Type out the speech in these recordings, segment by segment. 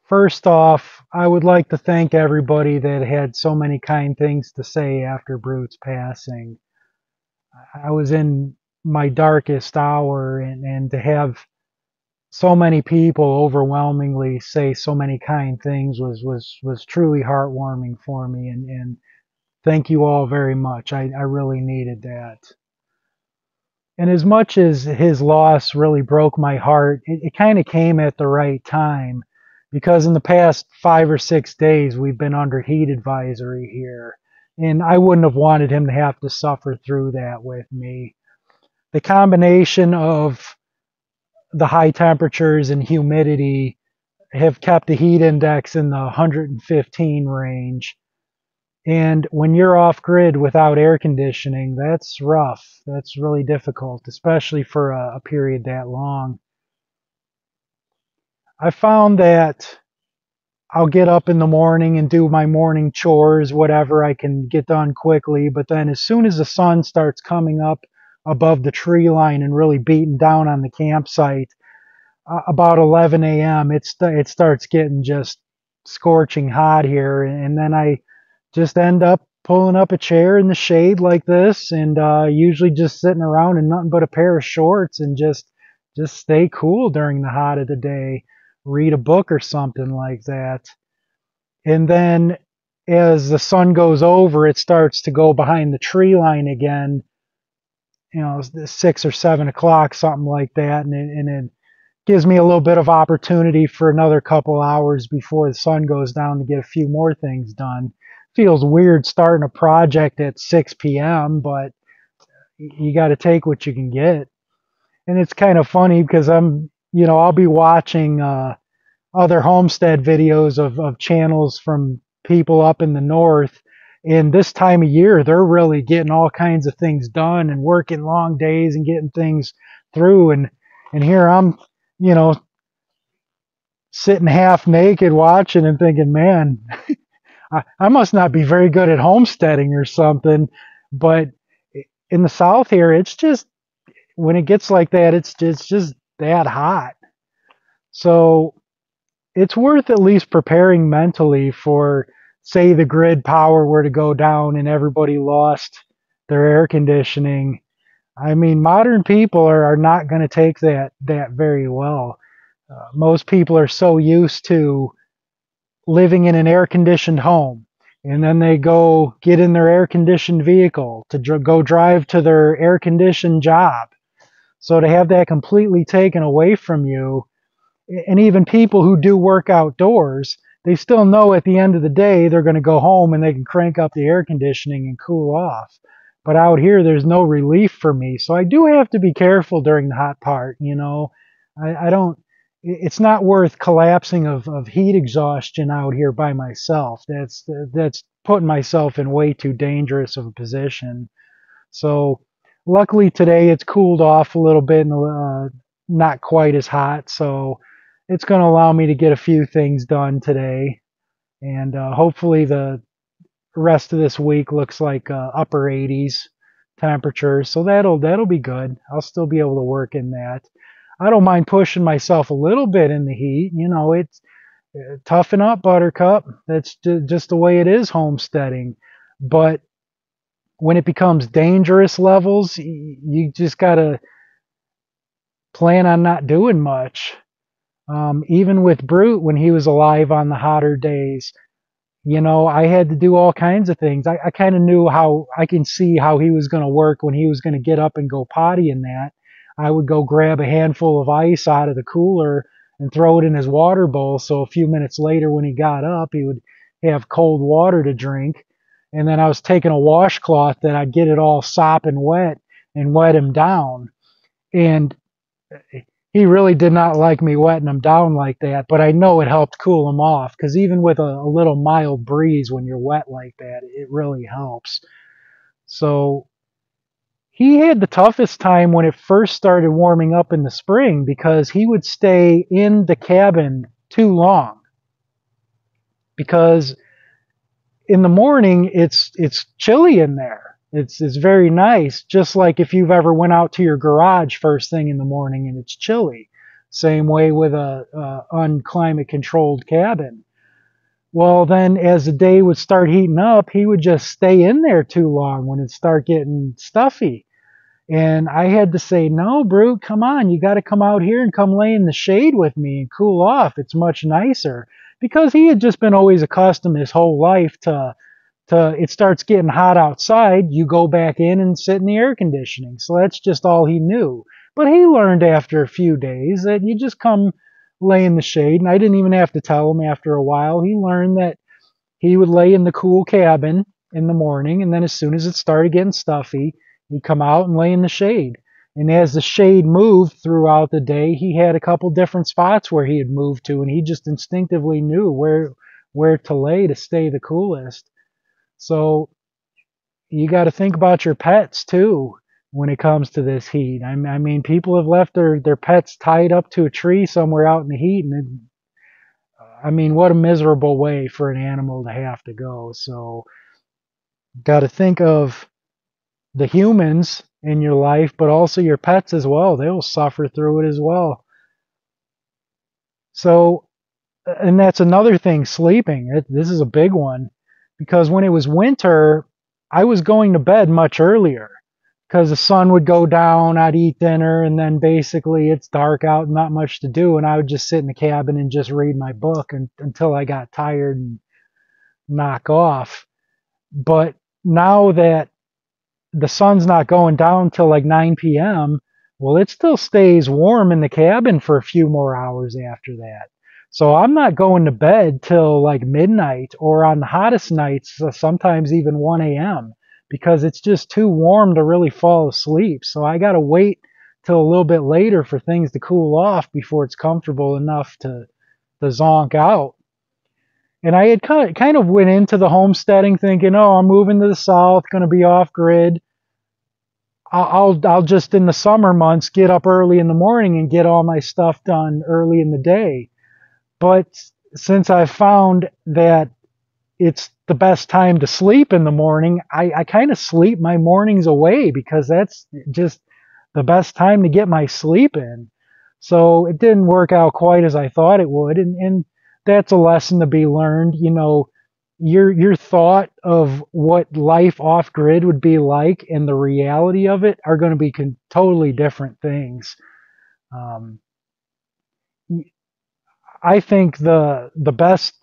First off, I would like to thank everybody that had so many kind things to say after Brute's passing. I was in my darkest hour, and to have so many people overwhelmingly say so many kind things was truly heartwarming for me, and thank you all very much. I really needed that. And as much as his loss really broke my heart, it kind of came at the right time because in the past 5 or 6 days we've been under heat advisory here. And I wouldn't have wanted him to have to suffer through that with me. The combination of the high temperatures and humidity have kept the heat index in the 115 range. And when you're off grid without air conditioning, that's rough. That's really difficult, especially for a period that long. I found that I'll get up in the morning and do my morning chores, whatever I can get done quickly. But then as soon as the sun starts coming up above the tree line and really beating down on the campsite, about 11 a.m., it starts getting just scorching hot here. And then I just end up pulling up a chair in the shade like this, and usually just sitting around in nothing but a pair of shorts and just stay cool during the hot of the day, read a book or something like that. And then as the sun goes over, it starts to go behind the tree line again, 6 or 7 o'clock, something like that, and it gives me a little bit of opportunity for another couple hours before the sun goes down to get a few more things done. Feels weird starting a project at 6 p.m., but you got to take what you can get. And it's kind of funny because I'll be watching other homestead videos of channels from people up in the north. And this time of year, they're really getting all kinds of things done and working long days and getting things through. And here I'm, you know, sitting half naked watching and thinking, man, I must not be very good at homesteading or something. But in the South here, it's just, when it gets like that, it's just that hot. So it's worth at least preparing mentally for, say, the grid power were to go down and everybody lost their air conditioning. I mean, modern people are not going to take that very well. Most people are so used to living in an air conditioned home, and then they go get in their air conditioned vehicle to go drive to their air conditioned job. So to have that completely taken away from you, and even people who do work outdoors, they still know at the end of the day they're going to go home and they can crank up the air conditioning and cool off. But out here, there's no relief for me. So I do have to be careful during the hot part. I don't, it's not worth collapsing of heat exhaustion out here by myself. That's putting myself in way too dangerous of a position. So luckily today it's cooled off a little bit and not quite as hot. So it's going to allow me to get a few things done today. And hopefully the rest of this week looks like upper 80s temperatures. So that'll be good. I'll still be able to work in that. I don't mind pushing myself a little bit in the heat. It's toughen up, Buttercup. That's just the way it is homesteading. But when it becomes dangerous levels, you just got to plan on not doing much. Even with Brute, when he was alive on the hotter days, I had to do all kinds of things. I kind of knew how, I can see how he was going to work when he was going to get up and go potty in that. I would go grab a handful of ice out of the cooler and throw it in his water bowl. So a few minutes later, when he got up, he would have cold water to drink. And then I was taking a washcloth that I'd get it all sopping wet and wet him down. And he really did not like me wetting him down like that, but I know it helped cool him off, because even with a little mild breeze when you're wet like that, it really helps. So he had the toughest time when it first started warming up in the spring, because he would stay in the cabin too long. Because in the morning it's chilly in there. It's very nice, just like if you've ever went out to your garage first thing in the morning and it's chilly. Same way with a unclimate controlled cabin. Well, then as the day would start heating up, he would just stay in there too long when it start getting stuffy. And I had to say, no, Brute, come on. You got to come out here and come lay in the shade with me and cool off. It's much nicer. Because he had just been always accustomed his whole life to it starts getting hot outside, you go back in and sit in the air conditioning. So that's just all he knew. But he learned after a few days that you just come lay in the shade. And I didn't even have to tell him after a while. He learned that he would lay in the cool cabin in the morning, and then as soon as it started getting stuffy, he'd come out and lay in the shade. And as the shade moved throughout the day, he had a couple different spots where he had moved to, and he just instinctively knew where to lay to stay the coolest. So you got to think about your pets too when it comes to this heat. I mean, people have left their pets tied up to a tree somewhere out in the heat, and I mean, what a miserable way for an animal to have to go. So, got to think of the humans in your life, but also your pets as well. They will suffer through it as well. So, and that's another thing, sleeping. This is a big one because when it was winter, I was going to bed much earlier because the sun would go down, I'd eat dinner, and then basically it's dark out, not much to do, and I would just sit in the cabin and just read my book until I got tired and knock off. But now that the sun's not going down till like 9 p.m., well, it still stays warm in the cabin for a few more hours after that. So I'm not going to bed till like midnight or on the hottest nights, sometimes even 1 a.m. because it's just too warm to really fall asleep. So I got to wait till a little bit later for things to cool off before it's comfortable enough to zonk out. And I had kind of went into the homesteading thinking, oh, I'm moving to the south, going to be off grid. I'll just in the summer months get up early in the morning and get all my stuff done early in the day. But since I've found that it's the best time to sleep in the morning, I kind of sleep my mornings away because that's just the best time to get my sleep in. So it didn't work out quite as I thought it would. And that's a lesson to be learned. You know, your thought of what life off grid would be like and the reality of it are going to be totally different things. Um, I think the best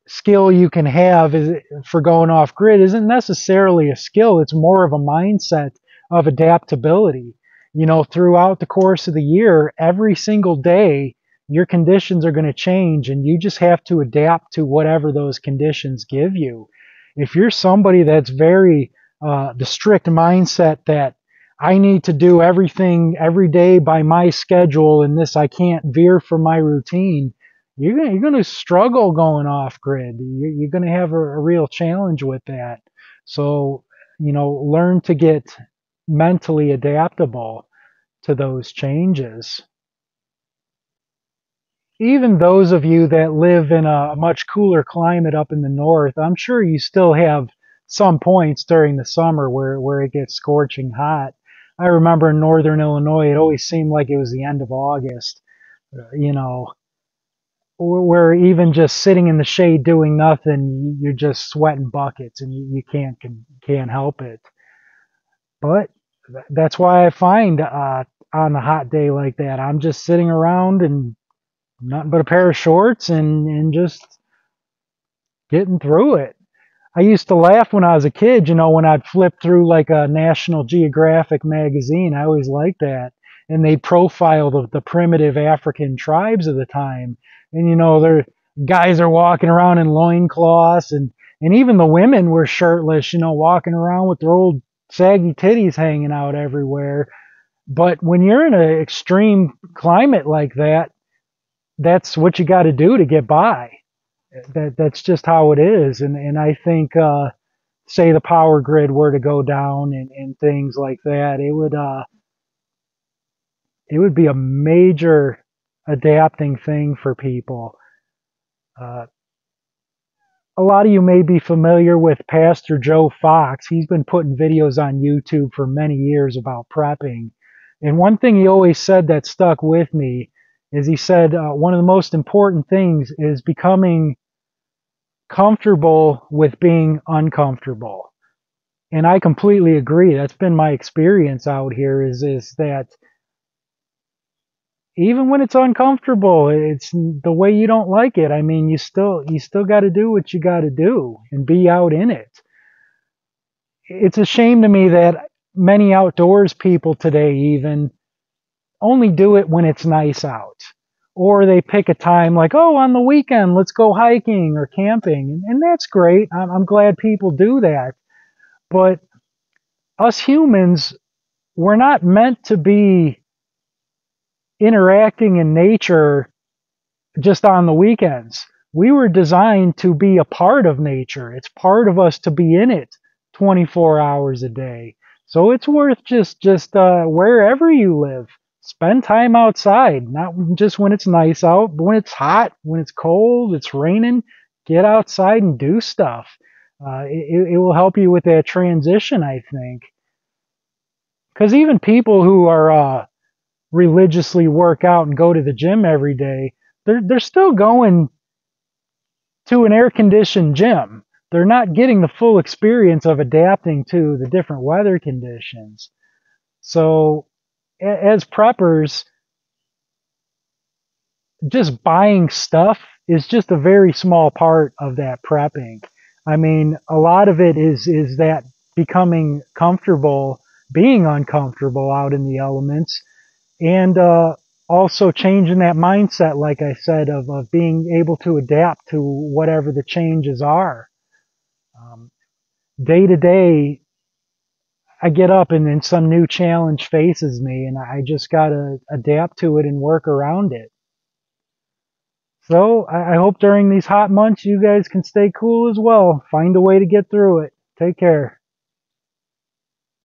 skill you can have is for going off grid isn't necessarily a skill. It's more of a mindset of adaptability. You know, throughout the course of the year, every single day, your conditions are going to change and you just have to adapt to whatever those conditions give you. If you're somebody that's very, the strict mindset that I need to do everything every day by my schedule and this, I can't veer from my routine, you're going to struggle going off grid. You're going to have a real challenge with that. So, you know, learn to get mentally adaptable to those changes. Even those of you that live in a much cooler climate up in the north, I'm sure you still have some points during the summer where it gets scorching hot. I remember in northern Illinois, it always seemed like it was the end of August, you know, where even just sitting in the shade doing nothing, you're just sweating buckets and you can't help it. But that's why I find on a hot day like that, I'm just sitting around and nothing but a pair of shorts and just getting through it. I used to laugh when I was a kid, you know, when I'd flip through like a National Geographic magazine. I always liked that. And they'd profile the primitive African tribes of the time. And, you know, their guys are walking around in loincloths and even the women were shirtless, you know, walking around with their old saggy titties hanging out everywhere. But when you're in an extreme climate like that, that's what you got to do to get by. That's just how it is. And I think, say the power grid were to go down and things like that, it would be a major adapting thing for people. Uh, a lot of you may be familiar with Pastor Joe Fox. He's been putting videos on YouTube for many years about prepping. And one thing he always said that stuck with me is he said one of the most important things is becoming comfortable with being uncomfortable. And I completely agree. That's been my experience out here is that even when it's uncomfortable, it's the way you don't like it. I mean, you still got to do what you got to do and be out in it. It's a shame to me that many outdoors people today even only do it when it's nice out. Or they pick a time like, oh, on the weekend, let's go hiking or camping. And that's great. I'm glad people do that. But us humans, we're not meant to be interacting in nature just on the weekends. We were designed to be a part of nature. It's part of us to be in it 24 hours a day. So it's worth just wherever you live, spend time outside, not just when it's nice out, but when it's hot, when it's cold, it's raining, get outside and do stuff. It will help you with that transition, I think. Because even people who are religiously work out and go to the gym every day, they're still going to an air conditioned gym. They're not getting the full experience of adapting to the different weather conditions. So as preppers, just buying stuff is just a very small part of that prepping. I mean, a lot of it is that becoming comfortable, being uncomfortable out in the elements, and also changing that mindset, like I said, of being able to adapt to whatever the changes are. Um, Day to day, I get up and then some new challenge faces me, and I just got to adapt to it and work around it. So I hope during these hot months you guys can stay cool as well. Find a way to get through it. Take care.